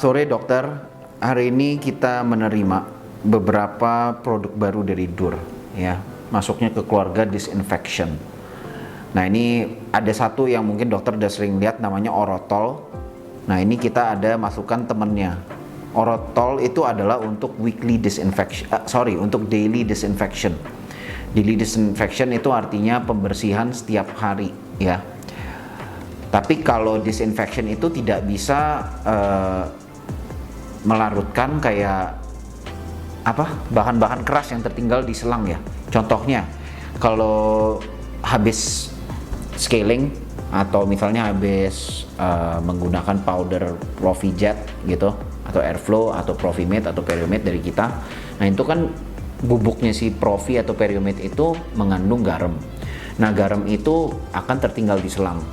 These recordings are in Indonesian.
Sore dokter, hari ini kita menerima beberapa produk baru dari Dur, ya, masuknya ke keluarga disinfection. Nah ini ada satu yang mungkin dokter udah sering lihat, namanya Orotol. Nah ini kita ada masukkan temennya. Orotol itu adalah untuk weekly disinfection, untuk daily disinfection. Daily disinfection itu artinya pembersihan setiap hari, ya. Tapi kalau disinfection itu tidak bisa melarutkan kayak bahan-bahan keras yang tertinggal di selang, ya. Contohnya kalau habis scaling atau misalnya habis menggunakan powder Profijet gitu, atau Airflow atau Profimate atau Periomate dari kita, nah itu kan bubuknya si Profi atau Periomate itu mengandung garam. Nah garam itu akan tertinggal di selang.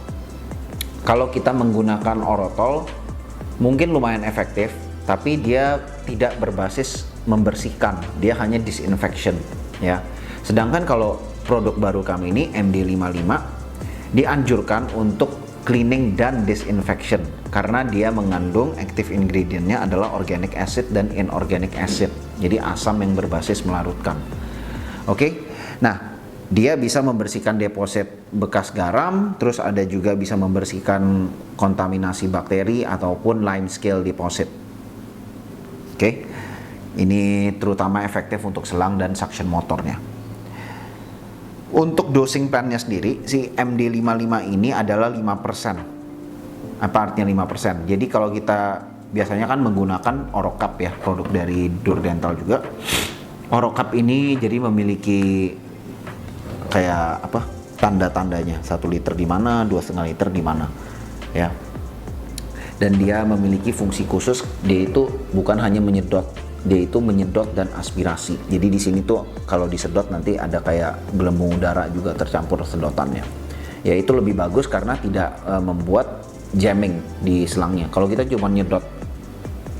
Kalau kita menggunakan Orotol mungkin lumayan efektif, tapi dia tidak berbasis membersihkan, dia hanya disinfection, ya. Sedangkan kalau produk baru kami ini MD55 dianjurkan untuk cleaning dan disinfection karena dia mengandung active ingredientnya adalah organic acid dan inorganic acid, jadi asam yang berbasis melarutkan. Oke, nah dia bisa membersihkan deposit bekas garam, terus ada juga bisa membersihkan kontaminasi bakteri ataupun line scale deposit. Oke, ini terutama efektif untuk selang dan suction motornya. Untuk dosing pen-nya sendiri, si MD55 ini adalah 5%. Apa artinya 5%? Jadi kalau kita biasanya kan menggunakan Orocap, ya, produk dari Dur Dental juga. Orocap ini jadi memiliki kayak tanda-tandanya, 1 liter di mana, 2,5 liter di mana, ya. Dan dia memiliki fungsi khusus, dia itu bukan hanya menyedot, dia itu menyedot dan aspirasi. Jadi di sini tuh kalau disedot nanti ada kayak gelembung udara juga tercampur sedotannya. Ya itu lebih bagus karena tidak membuat jamming di selangnya. Kalau kita cuma nyedot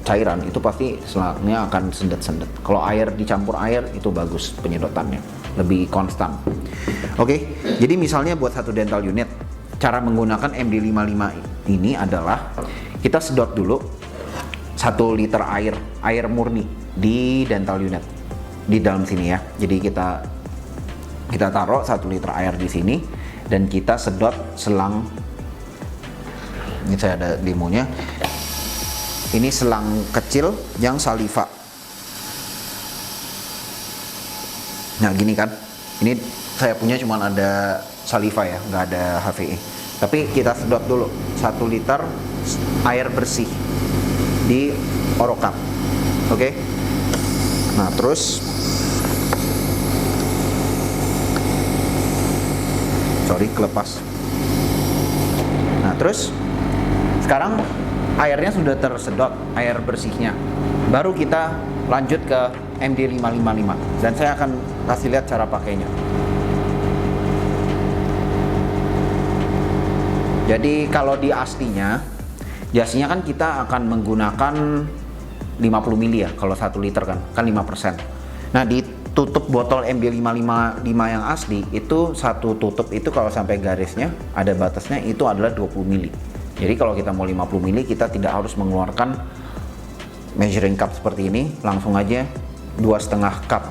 cairan itu pasti selangnya akan sendet-sendet. Kalau air dicampur air itu bagus penyedotannya, lebih konstan. Oke, jadi misalnya buat satu dental unit, cara menggunakan MD55 ini adalah kita sedot dulu 1 liter air murni di dental unit di dalam sini, ya. Jadi kita taruh 1 liter air di sini dan kita sedot selang. Ini saya ada demonya. Ini selang kecil yang saliva. Nah gini kan, ini saya punya cuma ada saliva, ya, nggak ada HVE. Tapi kita sedot dulu 1 liter air bersih di Orocap. Oke. Nah terus kelepas. Nah terus sekarang airnya sudah tersedot, air bersihnya. Baru kita lanjut ke MD555 dan saya akan kasih lihat cara pakainya. Jadi kalau di aslinya kan kita akan menggunakan 50 ml, ya, kalau 1 liter kan 5%. Nah di tutup botol MD555 yang asli itu, satu tutup itu kalau sampai garisnya ada batasnya itu adalah 20 ml. Jadi kalau kita mau 50 ml kita tidak harus mengeluarkan measuring cup seperti ini, langsung aja 2,5 cup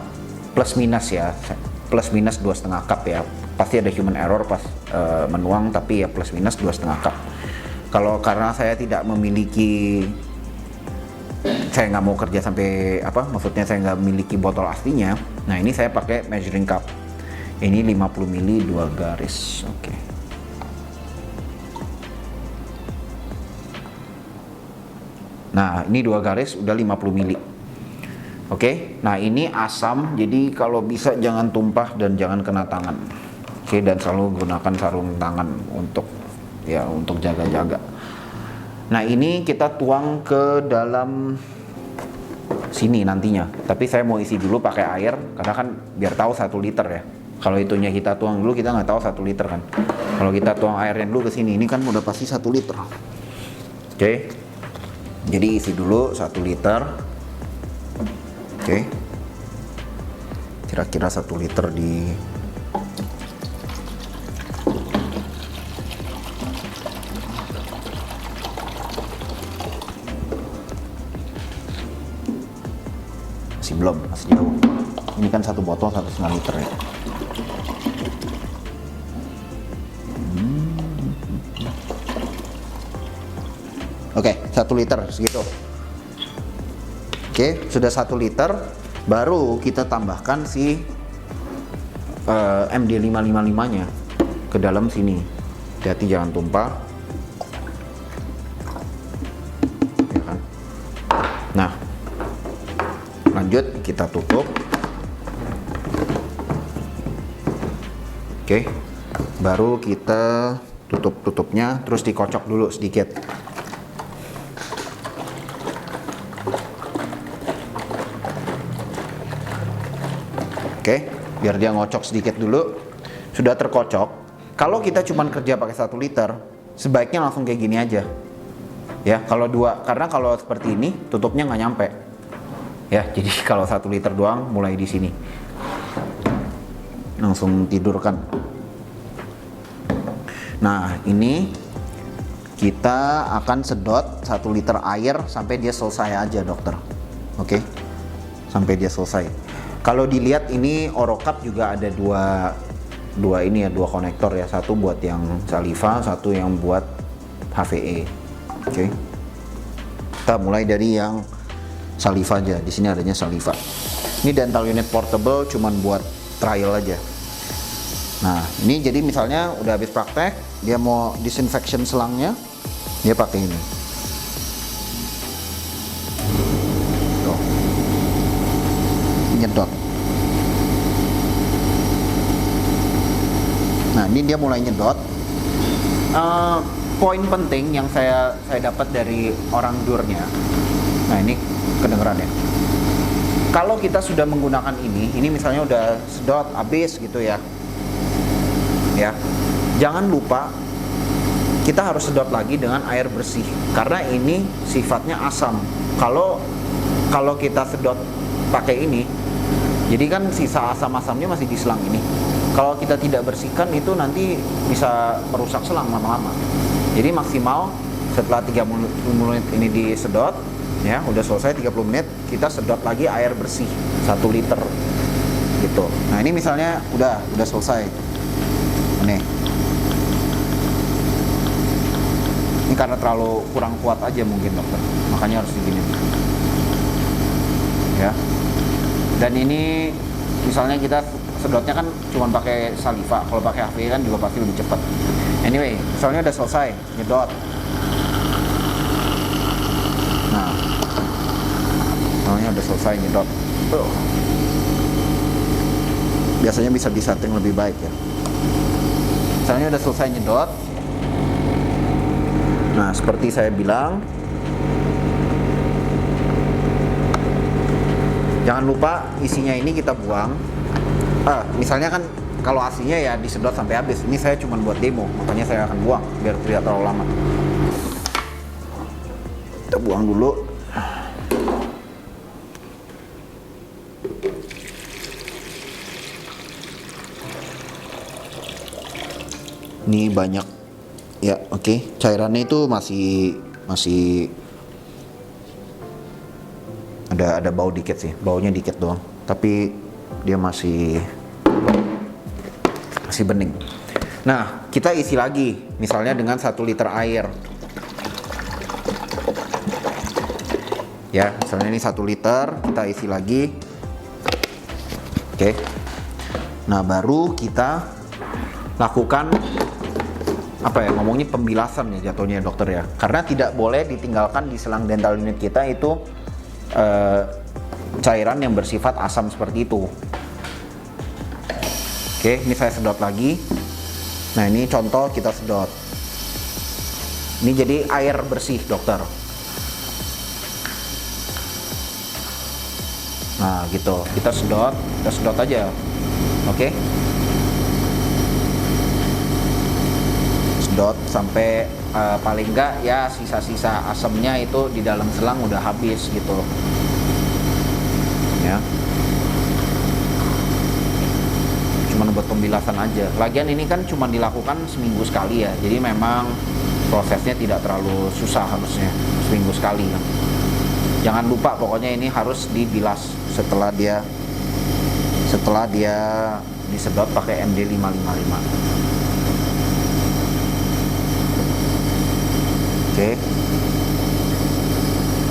plus minus, ya, plus minus 2,5 cup, ya. Pasti ada human error pas menuang, tapi ya plus minus 2,5 cup. Kalau karena saya tidak memiliki, saya nggak mau kerja sampai maksudnya saya nggak memiliki botol aslinya. Nah ini saya pakai measuring cup. Ini 50 ml 2 garis. Oke. Nah ini 2 garis udah 50 ml. Oke. Nah ini asam, jadi kalau bisa jangan tumpah dan jangan kena tangan. Oke, dan selalu gunakan sarung tangan untuk jaga-jaga. Nah ini kita tuang ke dalam sini nantinya, tapi saya mau isi dulu pakai air karena kan biar tahu 1 liter, ya. Kalau itunya kita tuang dulu kita nggak tahu 1 liter kan. Kalau kita tuang airnya dulu ke sini, ini kan udah pasti 1 liter. Oke, jadi isi dulu 1 liter. Oke, kira-kira 1 liter di Masih belum, masih jauh. Ini kan 1 botol 1,5 liter ya. Oke, 1 liter segitu. Oke, sudah 1 liter, baru kita tambahkan si MD555-nya ke dalam sini. Hati-hati jangan tumpah. Ya kan? Nah, lanjut kita tutup. Oke, baru kita tutup tutupnya, terus dikocok dulu sedikit. Oke, biar dia ngocok sedikit dulu. Sudah terkocok. Kalau kita cuma kerja pakai 1 liter, sebaiknya langsung kayak gini aja. Ya, kalau 2, karena kalau seperti ini tutupnya nggak nyampe. Ya, jadi kalau 1 liter doang, mulai di sini. Langsung tidurkan. Nah, ini kita akan sedot 1 liter air sampai dia selesai aja, dokter. Oke, sampai dia selesai. Kalau dilihat ini Oro-Cup juga ada dua konektor ya, satu buat yang saliva, satu yang buat HVE. Oke. Kita mulai dari yang saliva aja. Di sini adanya saliva. Ini dental unit portable, cuman buat trial aja. Nah, ini jadi misalnya udah habis praktek, dia mau disinfection selangnya, dia pakai ini. Tuh. Nyedot. Nah, ini dia mulai nyedot. Poin penting yang saya dapat dari orang durnya. Nah, ini kedengeran ya. Kalau kita sudah menggunakan ini misalnya udah sedot habis gitu ya. Ya. Jangan lupa kita harus sedot lagi dengan air bersih karena ini sifatnya asam. Kalau kita sedot pakai ini, jadi kan sisa asam-asamnya masih di selang ini. Kalau kita tidak bersihkan itu nanti bisa merusak selang lama-lama. Jadi maksimal setelah 30 menit ini disedot, ya udah selesai 30 menit, kita sedot lagi air bersih 1 liter gitu. Nah, ini misalnya udah selesai. Ini karena terlalu kurang kuat aja mungkin, dokter. Makanya harus digini. Ya. Dan ini misalnya kita sedotnya kan cuma pakai saliva, kalau pakai HVE kan juga pasti lebih cepat. Anyway, misalnya udah selesai nyedot. Nah, misalnya udah selesai nyedot. Biasanya bisa disetting lebih baik ya. Misalnya udah selesai nyedot. Nah, seperti saya bilang, jangan lupa isinya ini kita buang. Misalnya kan kalau aslinya ya disedot sampai habis. Ini saya cuma buat demo, makanya saya akan buang biar tidak terlalu lama. Kita buang dulu. Ini banyak ya, oke. Cairannya itu masih ada bau dikit sih, baunya dikit doang. Tapi dia masih bening. Nah, kita isi lagi, misalnya dengan 1 liter air. Ya, misalnya ini 1 liter, kita isi lagi. Oke. Nah, baru kita lakukan ngomongnya pembilasan ya jatuhnya, dokter ya. Karena tidak boleh ditinggalkan di selang dental unit kita itu cairan yang bersifat asam seperti itu. Oke, ini saya sedot lagi. Nah, ini contoh kita sedot. Ini jadi air bersih, dokter. Nah, gitu. Kita sedot aja. Oke. Sedot sampai paling enggak ya sisa-sisa asamnya itu di dalam selang udah habis gitu. Ya. Cuma buat pembilasan aja. Lagian ini kan cuma dilakukan seminggu sekali ya. Jadi memang prosesnya tidak terlalu susah harusnya. Seminggu sekali kan. Jangan lupa pokoknya ini harus dibilas setelah dia disedot pakai MD555. Oke.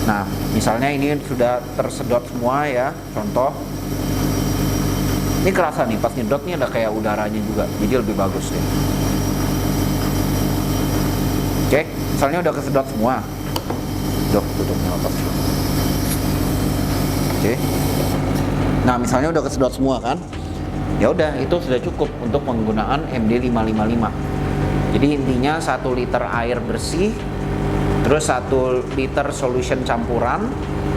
Nah, misalnya ini sudah tersedot semua ya, contoh. Ini kerasa nih, pas nyedot nih ada kayak udaranya juga, jadi lebih bagus deh. Oke, misalnya udah kesedot semua. Tutupnya apa? Oke. Nah, misalnya udah kesedot semua kan? Ya udah, itu sudah cukup untuk penggunaan MD555. Jadi intinya 1 liter air bersih, terus 1 liter solution campuran,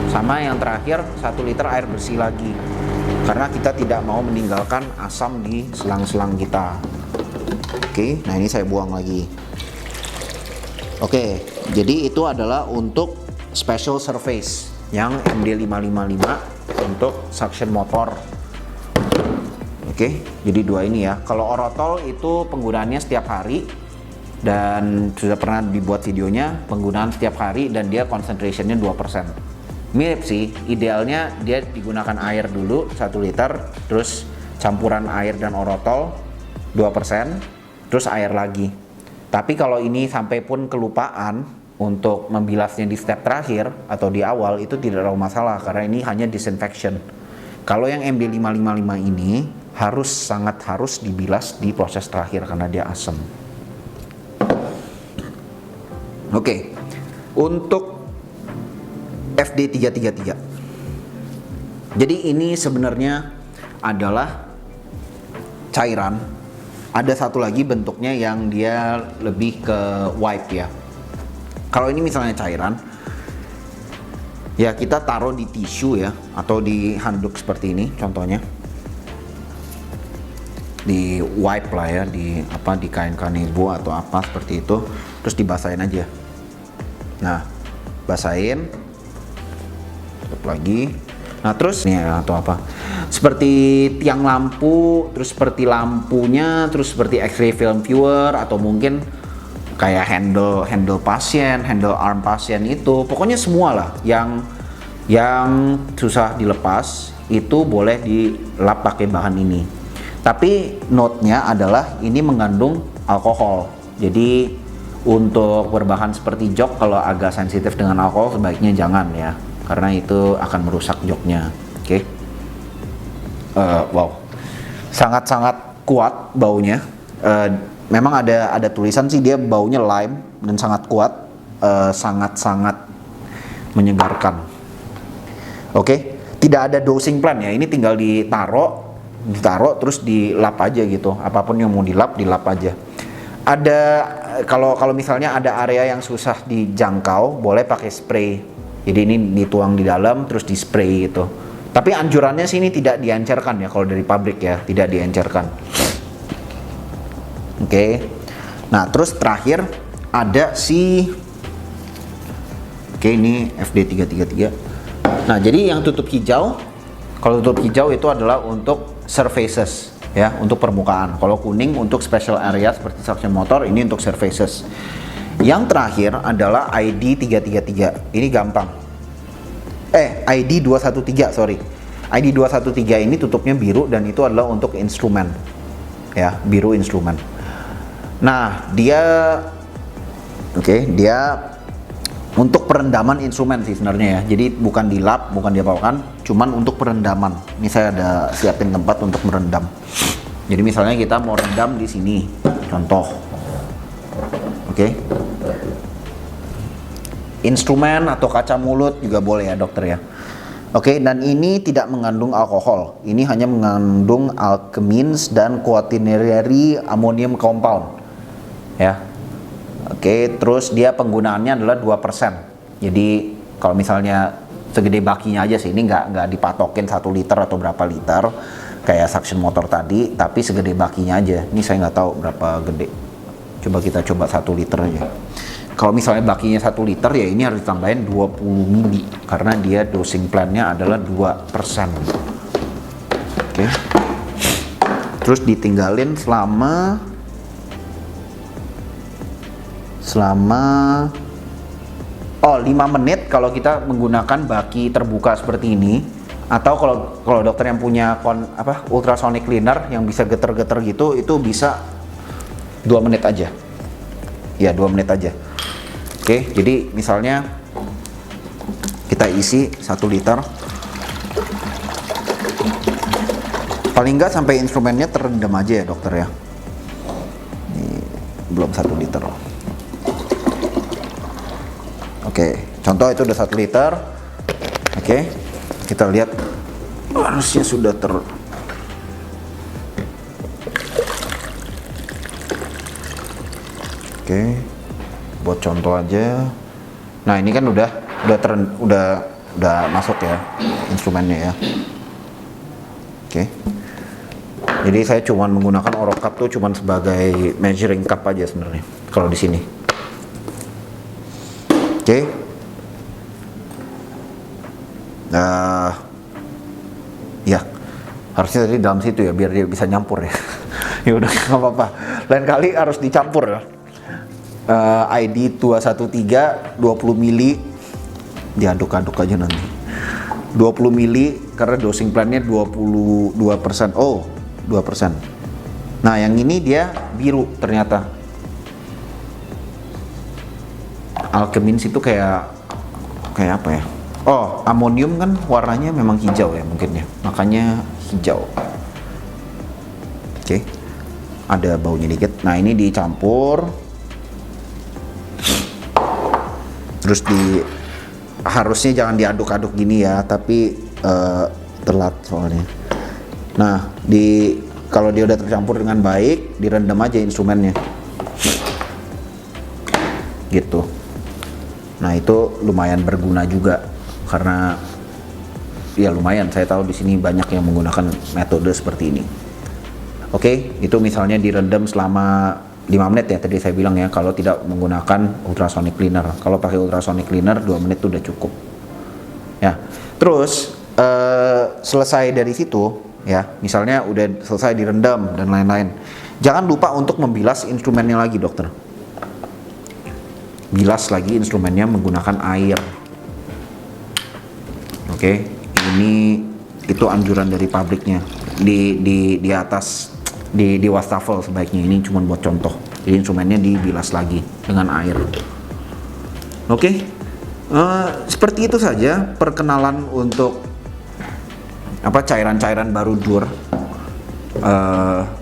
sama yang terakhir 1 liter air bersih lagi. Karena kita tidak mau meninggalkan asam di selang-selang kita. Oke, nah ini saya buang lagi. Oke, jadi itu adalah untuk special surface yang MD555 untuk suction motor. Oke, jadi dua ini ya. Kalau Orotol itu penggunaannya setiap hari dan sudah pernah dibuat videonya, penggunaan setiap hari dan dia concentrationnya 2%. Mirip sih, idealnya dia digunakan air dulu 1 liter, terus campuran air dan Orotol 2%, terus air lagi. Tapi kalau ini sampai pun kelupaan untuk membilasnya di step terakhir atau di awal, itu tidak terlalu masalah karena ini hanya disinfection. Kalau yang MD555 ini sangat harus dibilas di proses terakhir karena dia asam. Oke, untuk FD333. Jadi ini sebenarnya adalah cairan. Ada satu lagi bentuknya yang dia lebih ke wipe ya. Kalau ini misalnya cairan, ya kita taruh di tisu ya, atau di handuk seperti ini contohnya. Di wipe lah ya, di kain kanebo atau apa seperti itu, terus dibasahin aja. Nah, basahin, tutup lagi. Nah terus nih atau apa? Seperti tiang lampu, terus seperti lampunya, terus seperti X-ray film viewer atau mungkin kayak handle pasien, handle arm pasien itu, pokoknya semua lah yang susah dilepas itu boleh dilap pakai bahan ini. Tapi note-nya adalah ini mengandung alkohol. Jadi untuk berbahan seperti jok kalau agak sensitif dengan alkohol sebaiknya jangan ya, karena itu akan merusak joknya. Oke. Wow, sangat-sangat kuat baunya. Memang ada tulisan sih dia baunya lime dan sangat kuat, sangat-sangat menyegarkan. Oke, tidak ada dosing plan ya. Ini tinggal ditaruh terus dilap aja gitu. Apapun yang mau dilap aja. Ada kalau misalnya ada area yang susah dijangkau, boleh pakai spray. Jadi ini dituang di dalam terus di spray gitu. Tapi anjurannya sih ini tidak diencerkan ya, kalau dari pabrik ya, tidak diencerkan. Oke. Nah, terus terakhir ada ini FD333. Nah, jadi yang tutup hijau, kalau tutup hijau itu adalah untuk surfaces ya, untuk permukaan. Kalau kuning untuk special area seperti suction motor, ini untuk surfaces. Yang terakhir adalah ID333. Ini gampang. ID213, sorry. ID213 ini tutupnya biru dan itu adalah untuk instrumen. Ya, biru instrumen. Nah, dia untuk perendaman instrumen sih sebenarnya ya. Jadi bukan dilap, bukan diapakan, cuman untuk perendaman. Ini saya ada siapin tempat untuk merendam. Jadi misalnya kita mau rendam di sini, contoh. Oke. Instrumen atau kaca mulut juga boleh ya dokter ya. Oke, dan ini tidak mengandung alkohol. Ini hanya mengandung alkenes dan quaternary ammonium compound. Ya. Oke, terus dia penggunaannya adalah 2%. Jadi kalau misalnya segede bakinya aja sih, ini nggak dipatokin 1 liter atau berapa liter kayak suction motor tadi, tapi segede bakinya aja. Ini saya nggak tahu berapa gede. Kita coba 1 liter aja. Kalau misalnya bakinya 1 liter ya ini harus ditambahin 20 mili karena dia dosing plan-nya adalah 2%. Oke. Terus ditinggalin selama 5 menit kalau kita menggunakan baki terbuka seperti ini, Atau kalau dokter yang punya ultrasonic cleaner yang bisa geter-geter gitu, itu bisa 2 menit aja. Ya, 2 menit aja. Oke, jadi misalnya kita isi 1 liter. Paling nggak sampai instrumennya terendam aja ya dokter ya. Ini belum 1 liter. Oke, contoh itu udah 1 liter. Oke, kita lihat harusnya sudah Oke, buat contoh aja. Nah, ini kan udah masuk ya instrumennya ya. Oke. Jadi saya cuma menggunakan Oro Cup tuh cuma sebagai measuring cup aja sebenarnya kalau di sini. Oke. Ya, harusnya tadi dalam situ ya biar dia bisa nyampur ya. Ya udah nggak apa-apa. Lain kali harus dicampur ya. ID 213 20 mili diaduk-aduk aja nanti. 20 mili karena dosing plan-nya 22%. Oh, 2%. Nah, yang ini dia biru ternyata. Alkemins itu kayak apa ya? Oh, amonium kan warnanya memang hijau ya mungkin ya. Makanya hijau. Oke. Ada baunya dikit. Nah, ini dicampur. Terus harusnya jangan diaduk-aduk gini ya, tapi telat soalnya. Nah, kalau dia udah tercampur dengan baik, direndam aja instrumennya. Gitu. Nah, itu lumayan berguna juga karena ya lumayan, saya tahu di sini banyak yang menggunakan metode seperti ini. Oke, itu misalnya direndam selama 5 menit ya tadi saya bilang ya, kalau tidak menggunakan ultrasonic cleaner. Kalau pakai ultrasonic cleaner 2 menit itu udah cukup. Ya. Terus selesai dari situ ya, misalnya udah selesai direndam dan lain-lain. Jangan lupa untuk membilas instrumennya lagi, dokter. Bilas lagi instrumennya menggunakan air. Oke, itu anjuran dari pabriknya. Di atas di wastafel sebaiknya, ini cuma buat contoh. Jadi instrumennya dibilas lagi dengan air. Oke, seperti itu saja perkenalan untuk cairan-cairan baru DUR.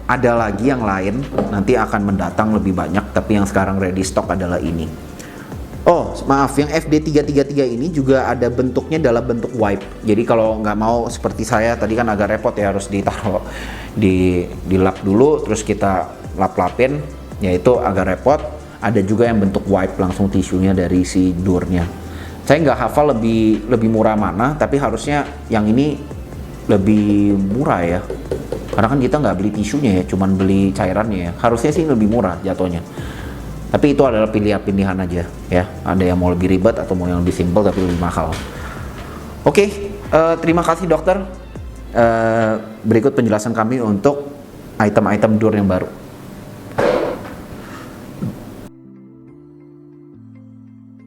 Ada lagi yang lain, nanti akan mendatang lebih banyak, tapi yang sekarang ready stock adalah ini. Oh, maaf, yang FD333 ini juga ada bentuknya dalam bentuk wipe. Jadi kalau nggak mau seperti saya tadi kan agak repot ya, harus ditaruh di lap dulu, terus kita lap-lapin, yaitu agak repot. Ada juga yang bentuk wipe langsung tisunya dari si DUR-nya. Saya nggak hafal lebih murah mana, tapi harusnya yang ini lebih murah ya. Karena kan kita nggak beli tisunya ya, cuman beli cairannya ya. Harusnya sih lebih murah jatuhnya. Tapi itu adalah pilihan aja ya. Ada yang mau lebih ribet atau mau yang lebih simpel tapi lebih mahal. Oke, terima kasih dokter. Berikut penjelasan kami untuk item-item DUR yang baru.